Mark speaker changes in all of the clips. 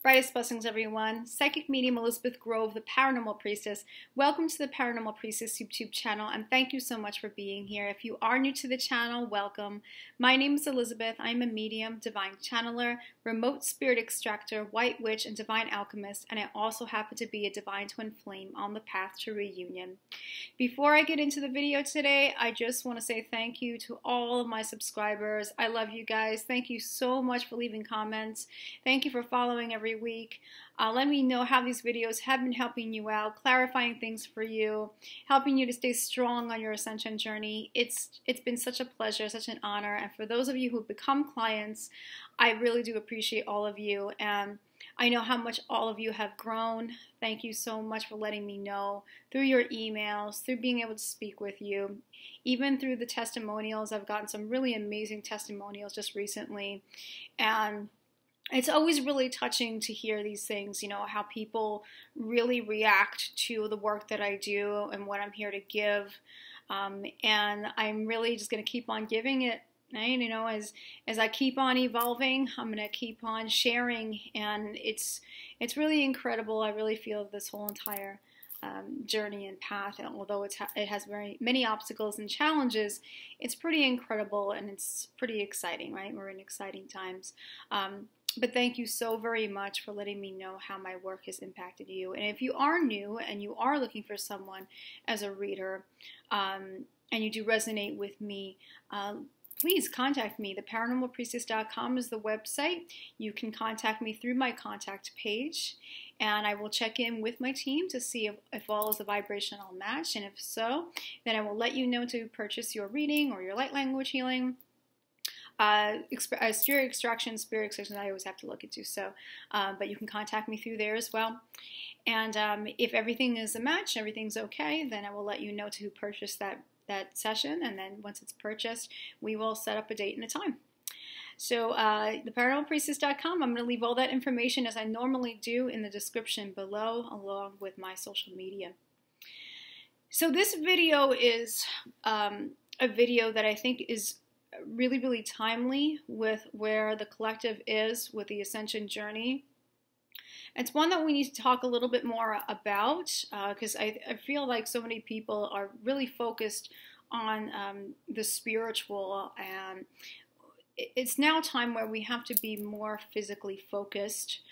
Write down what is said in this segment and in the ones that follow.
Speaker 1: Brightest blessings, everyone. Psychic medium Elizabeth Grove, the Paranormal Priestess. Welcome to the Paranormal Priestess YouTube channel, and thank you so much for being here. If you are new to the channel, welcome. My name is Elizabeth. I'm a medium, divine channeler, remote spirit extractor, white witch, and divine alchemist, and I also happen to be a divine twin flame on the path to reunion. Before I get into the video today, I just want to say thank you to all of my subscribers. I love you guys. Thank you so much for leaving comments. Thank you for following every week. Let me know how these videos have been helping you out, clarifying things for you, helping you to stay strong on your ascension journey. It's been such a pleasure, such an honor. And for those of you who have become clients, I really do appreciate all of you. And I know how much all of you have grown. Thank you so much for letting me know through your emails, through being able to speak with you, even through the testimonials. I've gotten some really amazing testimonials just recently. And it's always really touching to hear these things, you know, how people really react to the work that I do and what I'm here to give. And I'm really just going to keep on giving it. Right? You know, as I keep on evolving, I'm going to keep on sharing. And it's really incredible. I really feel this whole entire journey and path, and although it has very many obstacles and challenges, it's pretty incredible and it's pretty exciting, right? We're in exciting times. But thank you so very much for letting me know how my work has impacted you. And if you are new and you are looking for someone as a reader, and you do resonate with me, please contact me. Theparanormalpriestess.com is the website. You can contact me through my contact page, and I will check in with my team to see if all is a vibrational match, and if so, then I will let you know to purchase your reading or your light language healing. Spirit extraction, I always have to look into, so, but you can contact me through there as well. And if everything is a match, everything's okay, then I will let you know to purchase that session, and then once it's purchased, we will set up a date and a time. So theparanormalpriestess.com, I'm going to leave all that information as I normally do in the description below, along with my social media. So this video is a video that I think is really, really timely with where the collective is with the ascension journey. It's one that we need to talk a little bit more about because I feel like so many people are really focused on the spiritual, and it's now time where we have to be more physically focused.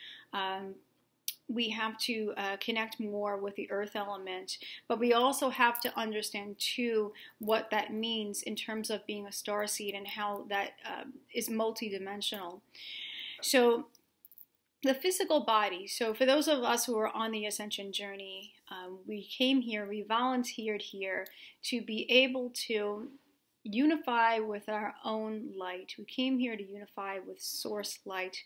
Speaker 1: We have to connect more with the earth element, but we also have to understand too what that means in terms of being a starseed and how that is multidimensional. So the physical body. So for those of us who are on the ascension journey, we came here, we volunteered here to be able to unify with our own light. We came here to unify with source light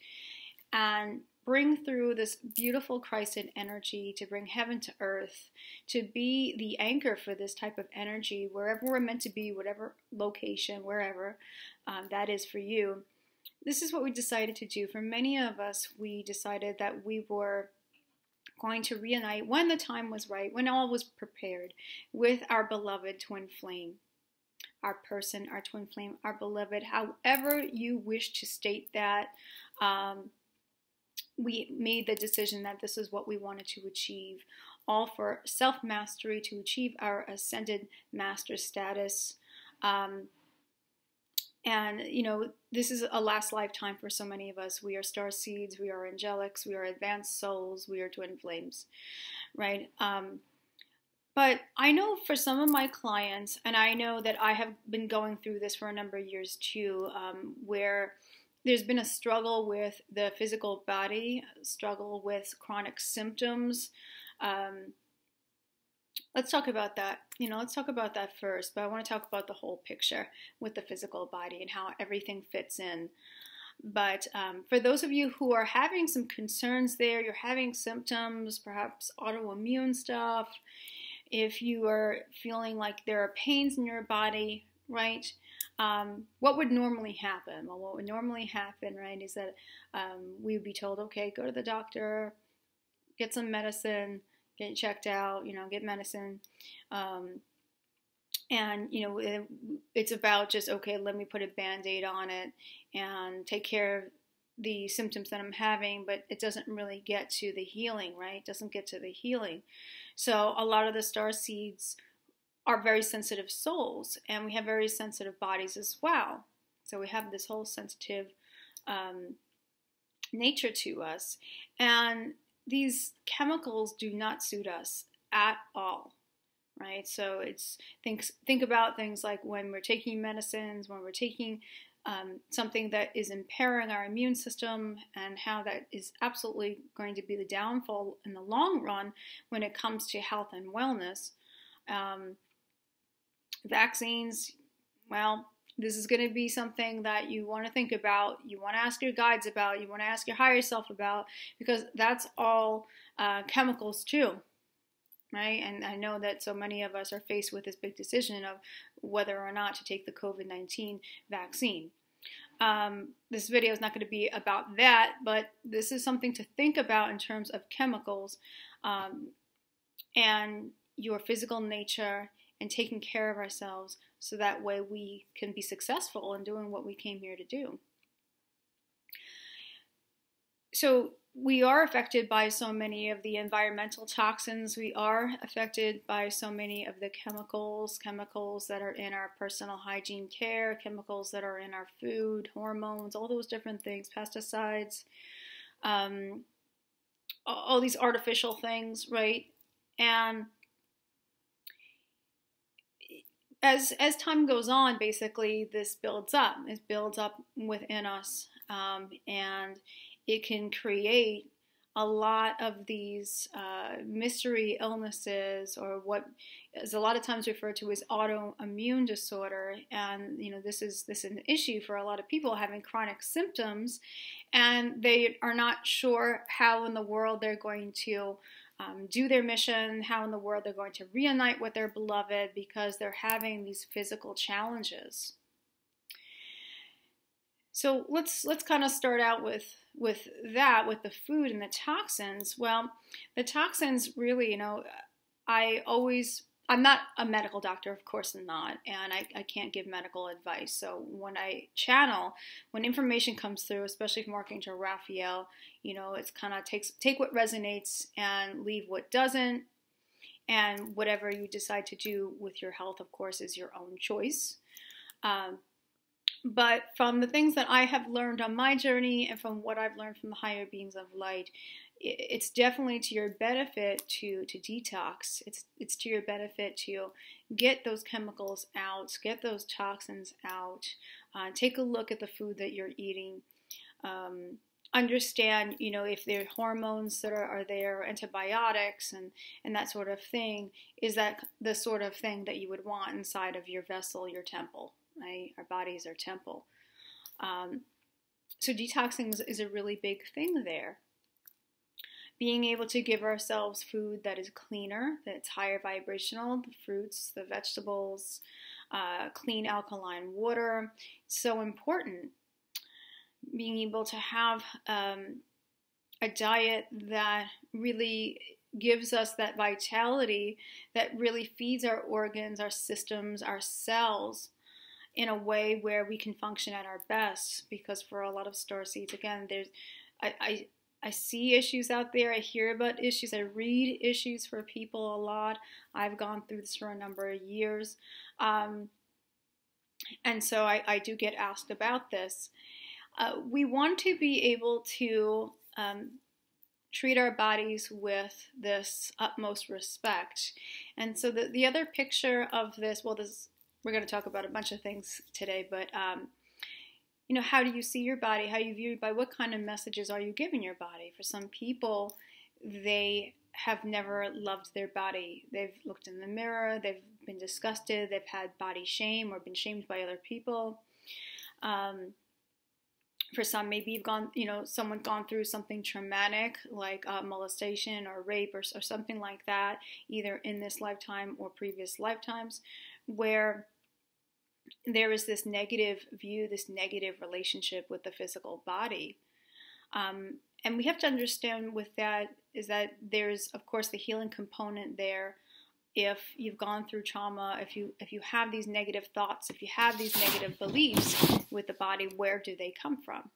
Speaker 1: and bring through this beautiful Christ-in energy, to bring heaven to earth, to be the anchor for this type of energy wherever we're meant to be, whatever location, wherever that is for you. This is what we decided to do. For many of us, we decided that we were going to reunite when the time was right, when all was prepared, with our beloved twin flame, our person, our twin flame, our beloved, however you wish to state that. We made the decision that this is what we wanted to achieve, all for self-mastery, to achieve our ascended master status. And, you know, this is a last lifetime for so many of us. We are star seeds, we are angelics, we are advanced souls, we are twin flames, right? But I know for some of my clients, and I know that I have been going through this for a number of years too, where there's been a struggle with the physical body, struggle with chronic symptoms. Let's talk about that. You know, let's talk about that first, but I want to talk about the whole picture with the physical body and how everything fits in. But for those of you who are having some concerns there, you're having symptoms, perhaps autoimmune stuff, if you are feeling like there are pains in your body, right? What would normally happen? Well, what would normally happen, right, is that we would be told, okay, go to the doctor, get some medicine, get checked out, you know, get medicine. And, you know, it's about just, okay, let me put a Band-Aid on it and take care of the symptoms that I'm having, but it doesn't really get to the healing, right? It doesn't get to the healing. So a lot of the star seeds are very sensitive souls, and we have very sensitive bodies as well. So we have this whole sensitive nature to us, and these chemicals do not suit us at all, right? So it's think about things like when we're taking medicines, when we're taking something that is impairing our immune system, and how that is absolutely going to be the downfall in the long run when it comes to health and wellness. Vaccines, well, this is going to be something that you want to think about, you want to ask your guides about, you want to ask your higher self about, because that's all chemicals too, right? And I know that so many of us are faced with this big decision of whether or not to take the COVID-19 vaccine. This video is not going to be about that, but this is something to think about in terms of chemicals and your physical nature, and taking care of ourselves so that way we can be successful in doing what we came here to do. So we are affected by so many of the environmental toxins. We are affected by so many of the chemicals that are in our personal hygiene care, chemicals that are in our food, hormones, all those different things, pesticides, all these artificial things, right? And as time goes on, basically this builds up. It builds up within us, and it can create a lot of these mystery illnesses, or what is a lot of times referred to as autoimmune disorder. And this is an issue for a lot of people, having chronic symptoms, and they are not sure how in the world they're going to do their mission, how in the world they're going to reunite with their beloved, because they're having these physical challenges. So let's kind of start out with the food and the toxins. Well, the toxins really, I'm not a medical doctor, of course I'm not, and I can't give medical advice. So when I channel, when information comes through, especially from working to Raphael, it's kind of take what resonates and leave what doesn't. And whatever you decide to do with your health, of course, is your own choice. But from the things that I have learned on my journey, and from what I've learned from the higher beings of light, it's definitely to your benefit to detox. It's to your benefit to get those chemicals out, get those toxins out. Take a look at the food that you're eating. Understand, if there are hormones that are there, antibiotics and that sort of thing. Is that the sort of thing that you would want inside of your vessel, your temple, right? Our body is our temple. So detoxing is a really big thing there. Being able to give ourselves food that is cleaner, that's higher vibrational, the fruits, the vegetables, clean alkaline water, so important. Being able to have a diet that really gives us that vitality, that really feeds our organs, our systems, our cells in a way where we can function at our best. Because for a lot of starseeds, again, I see issues out there. I hear about issues. I read issues for people a lot. I've gone through this for a number of years. And so I do get asked about this. We want to be able to treat our bodies with this utmost respect. And so the other picture of this, we're going to talk about a bunch of things today, but how do you see your body? How you view it? By what kind of messages are you giving your body? For some people, they have never loved their body. They've looked in the mirror, they've been disgusted, they've had body shame or been shamed by other people. For some, maybe someone's gone through something traumatic like molestation or rape or something like that, either in this lifetime or previous lifetimes, where there is this negative view, this negative relationship with the physical body. And we have to understand with that is that there's, of course, the healing component there. If you've gone through trauma, if you have these negative thoughts, if you have these negative beliefs with the body, where do they come from?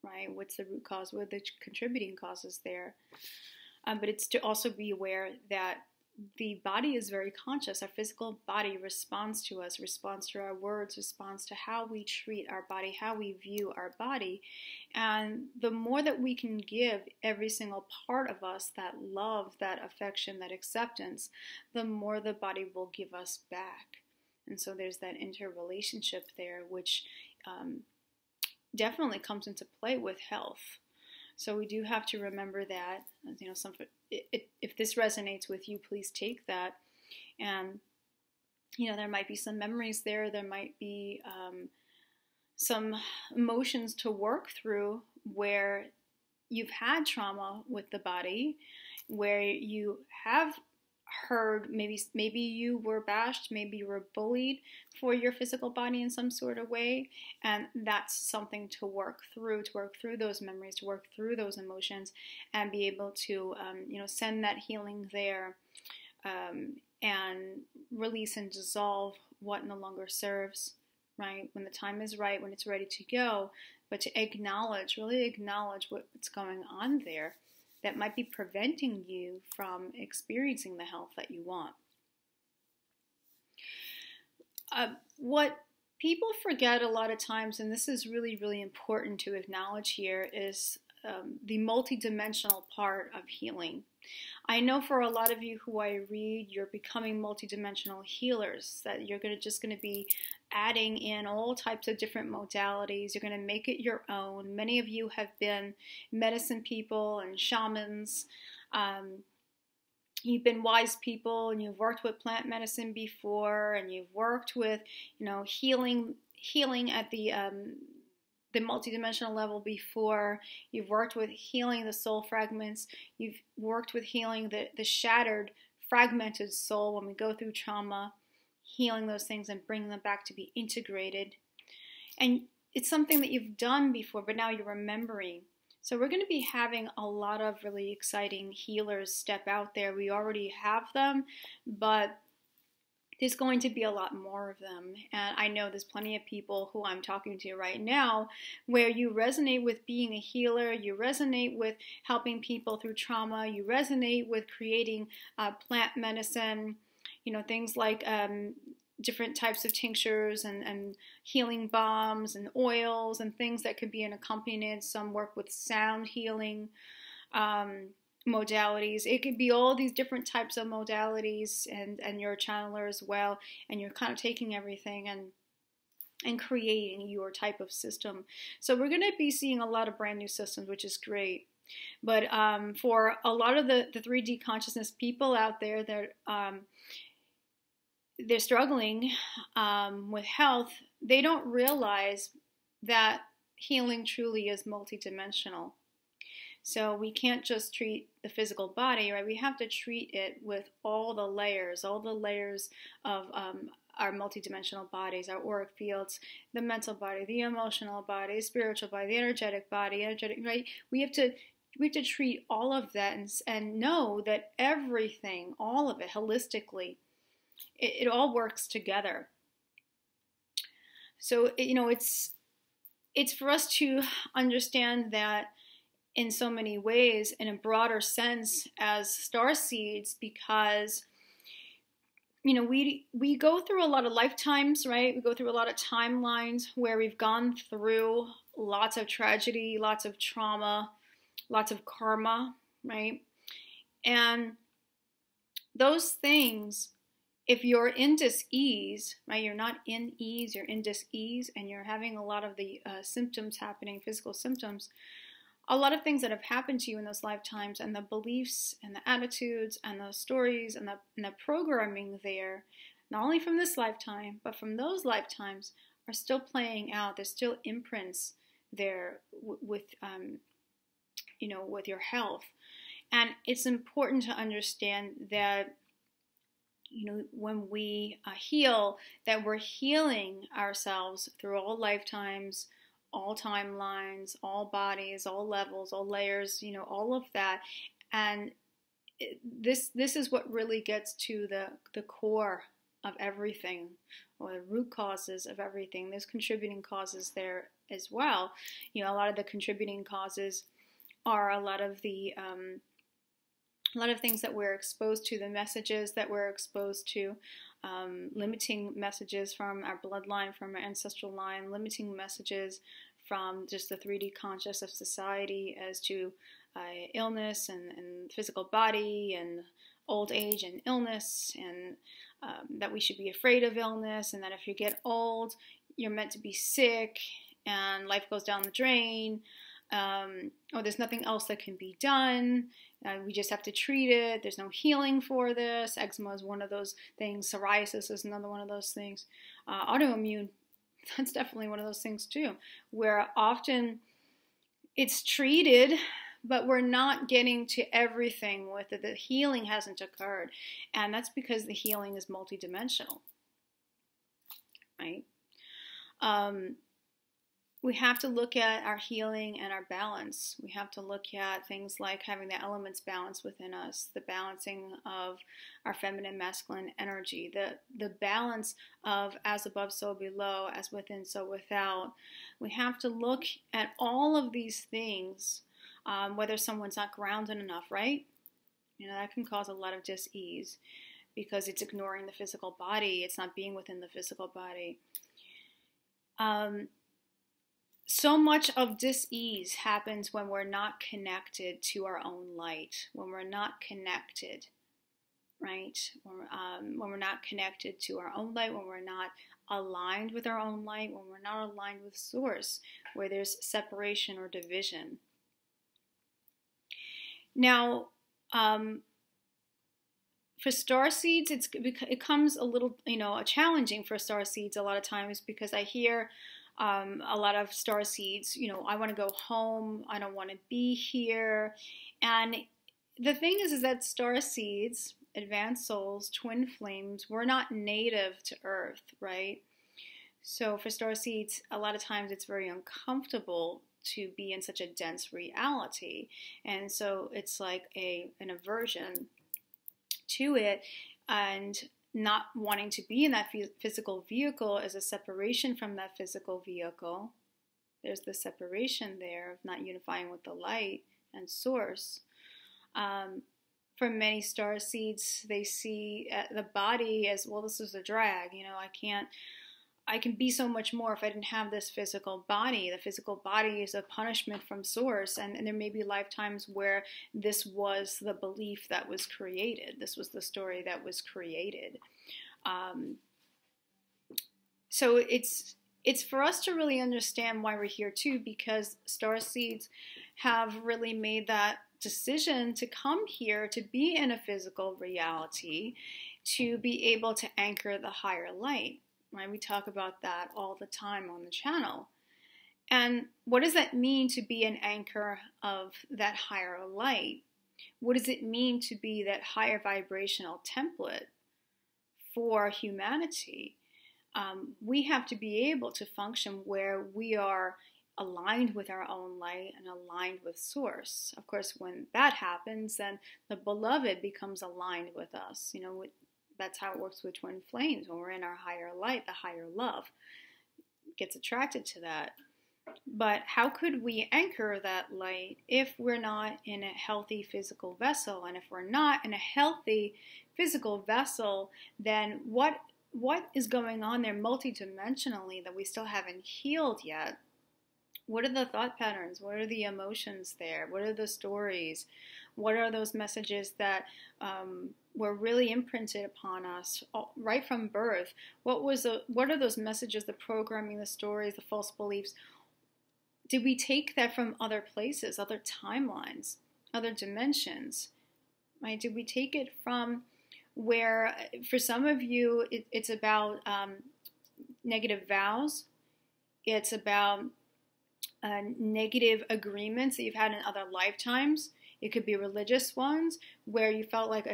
Speaker 1: right? What's the root cause? What are the contributing causes there? But it's to also be aware that the body is very conscious. Our physical body responds to us, responds to our words, responds to how we treat our body, how we view our body. And the more that we can give every single part of us that love, that affection, that acceptance, the more the body will give us back. And so there's that interrelationship there, which definitely comes into play with health. So we do have to remember that, you know, if this resonates with you, please take that. And, you know, there might be some memories there. There might be some emotions to work through where you've had trauma with the body, where you have heard, maybe you were bashed, maybe you were bullied for your physical body in some sort of way, and that's something to work through those memories, to work through those emotions, and be able to you know, send that healing there, and release and dissolve what no longer serves, right? When the time is right, when it's ready to go, but to acknowledge, really acknowledge what's going on there that might be preventing you from experiencing the health that you want. What people forget a lot of times, and this is really, really important to acknowledge here, is the multidimensional part of healing. I know for a lot of you who I read, you're becoming multidimensional healers, that you're just going to be adding in all types of different modalities. You're going to make it your own. Many of you have been medicine people and shamans. You've been wise people, and you've worked with plant medicine before, and you've worked with, you know, healing at the multidimensional level before. You've worked with healing the soul fragments. You've worked with healing the shattered, fragmented soul when we go through trauma, healing those things and bringing them back to be integrated. And it's something that you've done before, but now you're remembering. So we're going to be having a lot of really exciting healers step out there. We already have them, but there's going to be a lot more of them. And I know there's plenty of people who I'm talking to right now where you resonate with being a healer, you resonate with helping people through trauma, you resonate with creating plant medicine, you know, things like different types of tinctures and healing balms and oils and things that could be an accompaniment. Some work with sound healing modalities. It could be all these different types of modalities, and you're a channeler as well, and you're kind of taking everything and creating your type of system. So we're going to be seeing a lot of brand new systems, which is great. But for a lot of the 3D consciousness people out there, they're struggling with health. They don't realize that healing truly is multidimensional. So we can't just treat the physical body, right? We have to treat it with all the layers of our multidimensional bodies, our auric fields, the mental body, the emotional body, the spiritual body, the energetic body, right? We have to treat all of that and know that everything, all of it, holistically, it all works together. So, you know, it's for us to understand that in so many ways, in a broader sense, as star seeds, because, you know, we go through a lot of lifetimes, right? We go through a lot of timelines where we've gone through lots of tragedy, lots of trauma, lots of karma, right? And those things, if you're in dis-ease, right, you're not in ease, you're in dis-ease, and you're having a lot of the symptoms happening, physical symptoms, a lot of things that have happened to you in those lifetimes, and the beliefs and the attitudes and the stories and the programming there, not only from this lifetime, but from those lifetimes, are still playing out. There's still imprints there with you know, with your health. And it's important to understand that, you know, when we heal, that we're healing ourselves through all lifetimes, all timelines, all bodies, all levels, all layers, you know, all of that. And this is what really gets to the core of everything, or the root causes of everything. There's contributing causes there as well. You know, a lot of the contributing causes are a lot of things that we're exposed to, the messages that we're exposed to, limiting messages from our bloodline, from our ancestral line, limiting messages from just the 3D conscious of society as to illness and physical body and old age and illness, and that we should be afraid of illness, and that if you get old, you're meant to be sick and life goes down the drain, or there's nothing else that can be done. We just have to treat it. There's no healing for this. Eczema is one of those things. Psoriasis is another one of those things. Autoimmune, that's definitely one of those things too, where often it's treated, but we're not getting to everything with it. The healing hasn't occurred. And that's because the healing is multidimensional, right? We have to look at our healing and our balance. We have to look at things like having the elements balanced within us, the balancing of our feminine, masculine energy, the balance of as above, so below, as within, so without. We have to look at all of these things, whether someone's not grounded enough, right? You know, that can cause a lot of dis-ease because it's ignoring the physical body. It's not being within the physical body. So much of dis-ease happens when we're not connected to our own light, when we're not connected, right? When we're not connected to our own light, when we're not aligned with our own light, when we're not aligned with Source, where there's separation or division. Now, for star seeds, it comes a little, challenging for star seeds a lot of times, because I hear a lot of star seeds, I want to go home, I don't want to be here. And the thing is that star seeds, advanced souls, twin flames, we're not native to Earth, right? So for star seeds, a lot of times it's very uncomfortable to be in such a dense reality. And so it's like an aversion to it, and not wanting to be in that physical vehicle is a separation from that physical vehicle. There's the separation there of not unifying with the light and Source. For many star seeds, they see the body as, well, this is a drag. I can be so much more if I didn't have this physical body. The physical body is a punishment from Source, and there may be lifetimes where this was the belief that was created. This was the story that was created. So it's for us to really understand why we're here too, because star seeds have really made that decision to come here, to be in a physical reality, to be able to anchor the higher light. Right? We talk about that all the time on the channel. And what does that mean to be an anchor of that higher light? What does it mean to be that higher vibrational template for humanity? We have to be able to function where we are aligned with our own light and aligned with Source. Of course, when that happens, then the beloved becomes aligned with us. That's how it works with twin flames. When we're in our higher light, the higher love gets attracted to that. But how could we anchor that light if we're not in a healthy physical vessel? And if we're not in a healthy physical vessel, then what is going on there multidimensionally that we still haven't healed yet? What are the thought patterns? What are the emotions there? What are the stories? What are those messages that were really imprinted upon us right from birth? What are those messages, the programming, the stories, the false beliefs? Did we take that from other places, other timelines, other dimensions? Right? Did we take it from where, for some of you, it's about negative vows. It's about negative agreements that you've had in other lifetimes. It could be religious ones where you felt like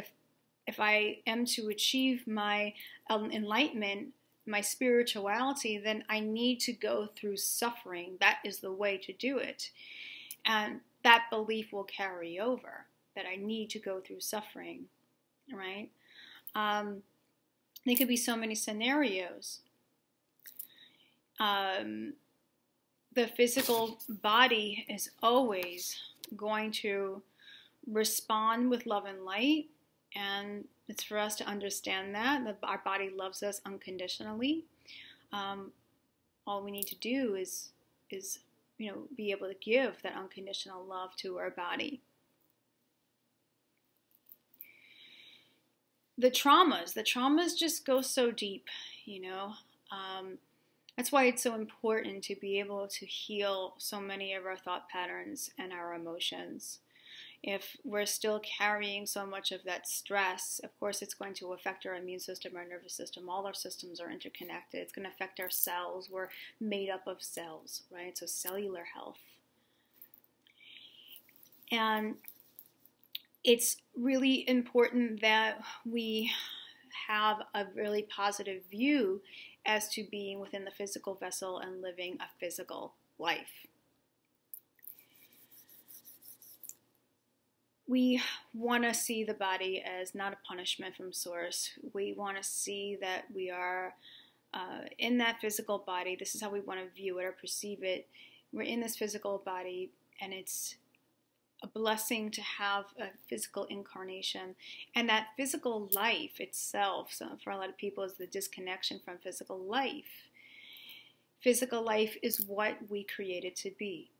Speaker 1: if I am to achieve my enlightenment, my spirituality, then I need to go through suffering. That is the way to do it. And that belief will carry over, that I need to go through suffering, right? There could be so many scenarios. the physical body is always going to respond with love and light, and it's for us to understand that our body loves us unconditionally. All we need to do is be able to give that unconditional love to our body. The traumas just go so deep, That's why it's so important to be able to heal so many of our thought patterns and our emotions. If we're still carrying so much of that stress, of course it's going to affect our immune system, our nervous system. All our systems are interconnected. It's going to affect our cells. We're made up of cells, right? So cellular health. And it's really important that we have a really positive view as to being within the physical vessel and living a physical life. We want to see the body as not a punishment from Source. We want to see that we are in that physical body. This is how we want to view it or perceive it. We're in this physical body, and it's a blessing to have a physical incarnation. And that physical life itself, so for a lot of people, is the disconnection from physical life. Physical life is what we created to be.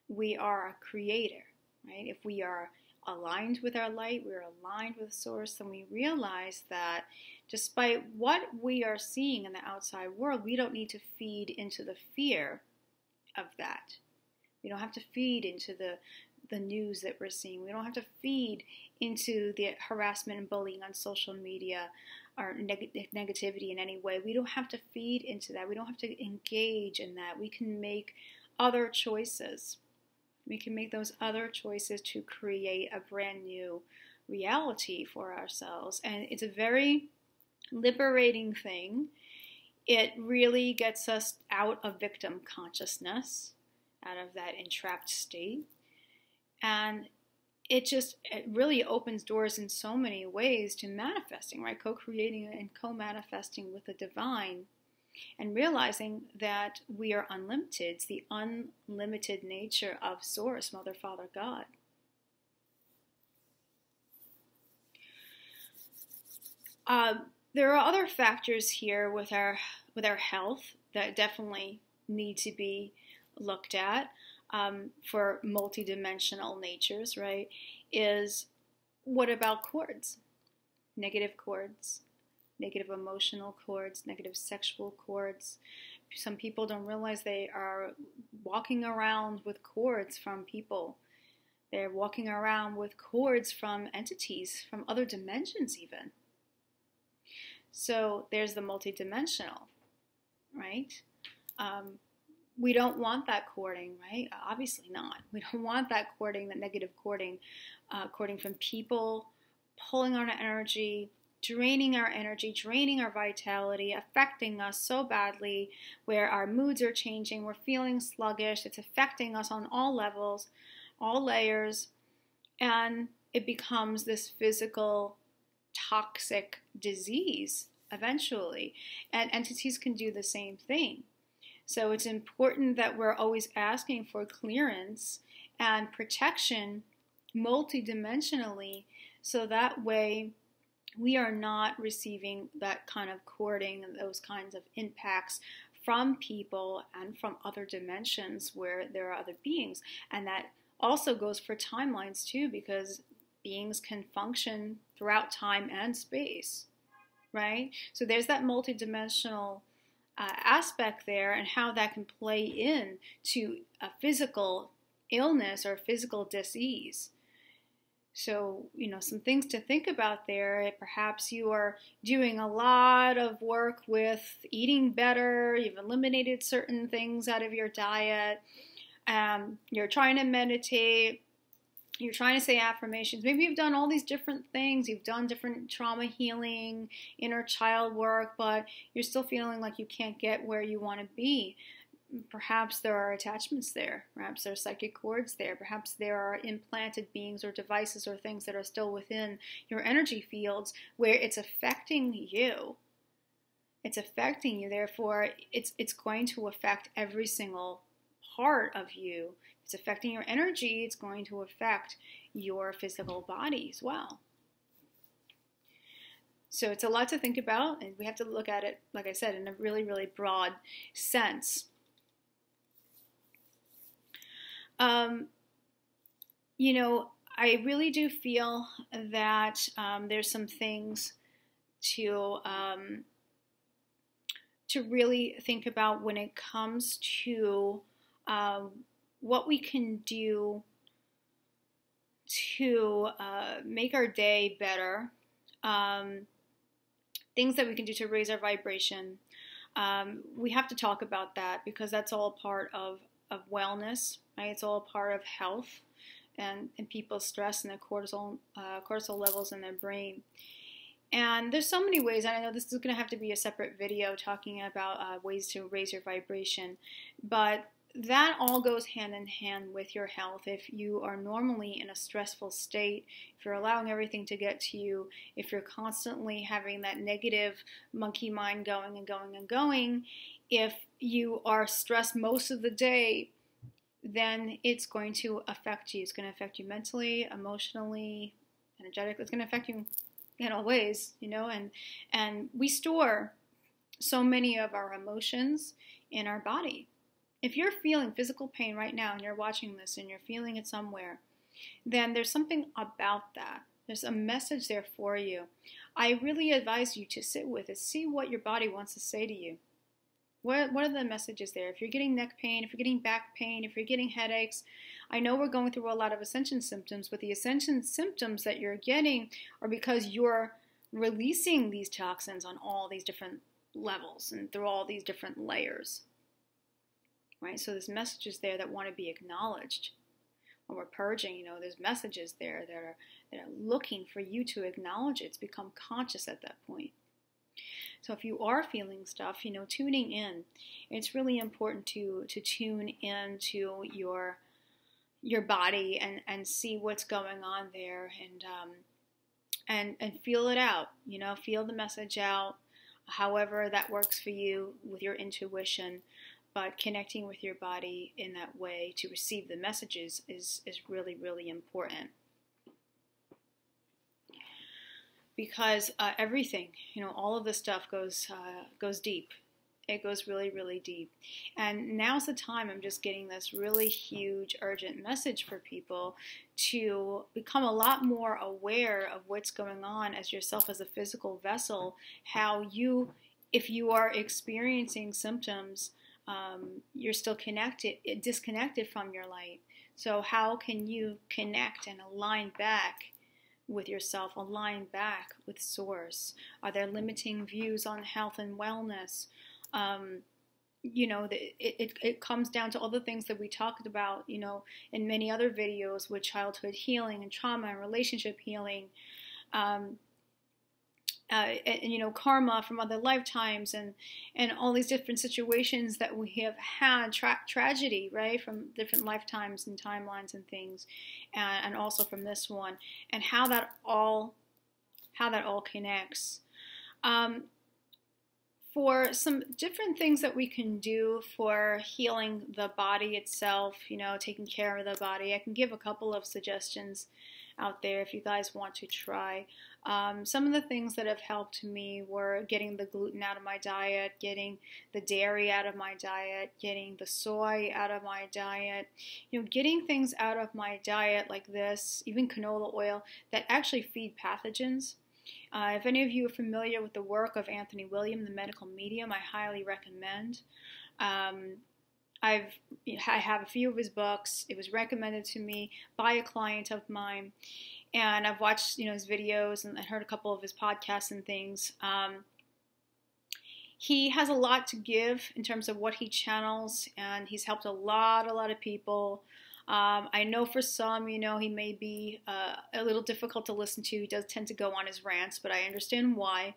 Speaker 1: We are a creator, right? If we are aligned with our light, we're aligned with Source, and we realize that despite what we are seeing in the outside world, we don't need to feed into the fear of that. We don't have to feed into the news that we're seeing. We don't have to feed into the harassment and bullying on social media or negativity in any way. We don't have to feed into that. We don't have to engage in that. We can make other choices. We can make those other choices to create a brand new reality for ourselves. And it's a very liberating thing. It really gets us out of victim consciousness, out of that entrapped state. And it really opens doors in so many ways to manifesting, right? Co-creating and co-manifesting with the divine, and realizing that we are unlimited. It's the unlimited nature of Source, Mother, Father, God. There are other factors here with our health that definitely need to be looked at. For multidimensional natures, right, is what about cords? Negative cords, negative emotional cords, negative sexual cords. Some people don't realize they are walking around with cords from people. They're walking around with cords from entities, from other dimensions even. So there's the multidimensional, right? We don't want that cording, right? Obviously not. We don't want that cording, that negative cording, cording from people, pulling on our energy, draining our vitality, affecting us so badly, where our moods are changing, we're feeling sluggish, it's affecting us on all levels, all layers, and it becomes this physical toxic disease eventually. And entities can do the same thing. So it's important that we're always asking for clearance and protection multidimensionally, so that way we are not receiving that kind of cording and those kinds of impacts from people and from other dimensions where there are other beings. And that also goes for timelines too, because beings can function throughout time and space, right? So there's that multidimensional aspect there, and how that can play in to a physical illness or physical disease. So, some things to think about there. Perhaps you are doing a lot of work with eating better, you've eliminated certain things out of your diet, you're trying to meditate, you're trying to say affirmations. Maybe you've done all these different things. You've done different trauma healing, inner child work, but you're still feeling like you can't get where you want to be. Perhaps there are attachments there. Perhaps there are psychic cords there. Perhaps there are implanted beings or devices or things that are still within your energy fields where it's affecting you. It's affecting you. Therefore, it's going to affect every single part of you. If it's affecting your energy, it's going to affect your physical body as well. So it's a lot to think about, and we have to look at it, like I said, in a really, really broad sense. You know, I really do feel that there's some things to really think about when it comes to what we can do to make our day better, things that we can do to raise our vibration. We have to talk about that because that's all part of wellness, right? It's all part of health and people's stress and their cortisol levels in their brain. And there's so many ways, and I know this is going to have to be a separate video talking about ways to raise your vibration, but that all goes hand in hand with your health. If you are normally in a stressful state, if you're allowing everything to get to you, if you're constantly having that negative monkey mind going and going and going, if you are stressed most of the day, then it's going to affect you. It's going to affect you mentally, emotionally, energetically. It's going to affect you in all ways, you know, and we store so many of our emotions in our body. If you're feeling physical pain right now and you're watching this and you're feeling it somewhere, then there's something about that. There's a message there for you. I really advise you to sit with it, see what your body wants to say to you. What are the messages there? If you're getting neck pain, if you're getting back pain, if you're getting headaches, I know we're going through a lot of ascension symptoms, but the ascension symptoms that you're getting are because you're releasing these toxins on all these different levels and through all these different layers, right? So there's messages there that want to be acknowledged. When we're purging, you know, there's messages there that are looking for you to acknowledge it. It's become conscious at that point. So if you are feeling stuff, you know, tuning in, it's really important to tune into your body and see what's going on there and feel it out, you know, feel the message out, however that works for you with your intuition, but connecting with your body in that way to receive the messages is really, really important. Because everything, you know, all of this stuff goes deep. It goes really, really deep. And now's the time I'm just getting this really huge, urgent message for people to become a lot more aware of what's going on as yourself as a physical vessel, how you, if you are experiencing symptoms, you're still disconnected from your light. So how can you connect and align back with yourself, align back with source? Are there limiting views on health and wellness? You know, it comes down to all the things that we talked about, you know, in many other videos with childhood healing and trauma and relationship healing, and you know, karma from other lifetimes and all these different situations that we have had, tragedy, right, from different lifetimes and timelines and things, and also from this one, and how that all connects. For some different things that we can do for healing the body itself, you know, taking care of the body, I can give a couple of suggestions out there if you guys want to try. Some of the things that have helped me were getting the gluten out of my diet, getting the dairy out of my diet, getting the soy out of my diet, you know, getting things out of my diet like this, even canola oil, that actually feed pathogens. If any of you are familiar with the work of Anthony William, the medical medium, I highly recommend. I have a few of his books. It was recommended to me by a client of mine, and I've watched, you know, his videos and heard a couple of his podcasts and things. He has a lot to give in terms of what he channels, and he's helped a lot of people. I know for some, you know, he may be a little difficult to listen to. He does tend to go on his rants, but I understand why.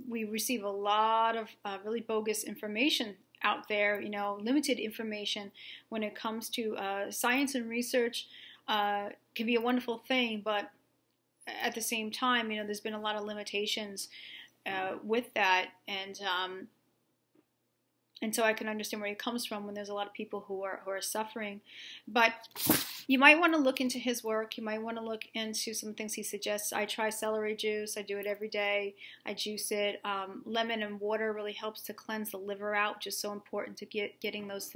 Speaker 1: We receive a lot of really bogus information out there, you know, limited information when it comes to science and research. Can be a wonderful thing, but at the same time, you know, there's been a lot of limitations with that, and And so I can understand where he comes from when there's a lot of people who are suffering. But you might want to look into his work. You might want to look into some things he suggests. I try celery juice. I do it every day. I juice it. Lemon and water really helps to cleanse the liver out, which is so important to getting those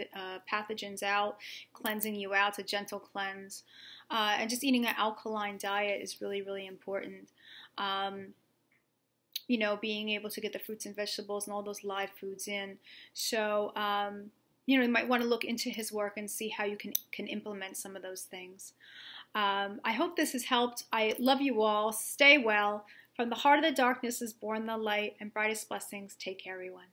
Speaker 1: pathogens out, cleansing you out. It's a gentle cleanse. And just eating an alkaline diet is really, really important. You know, being able to get the fruits and vegetables and all those live foods in. So, you know, you might want to look into his work and see how you can implement some of those things. I hope this has helped. I love you all. Stay well. From the heart of the darkness is born the light, and brightest blessings. Take care, everyone.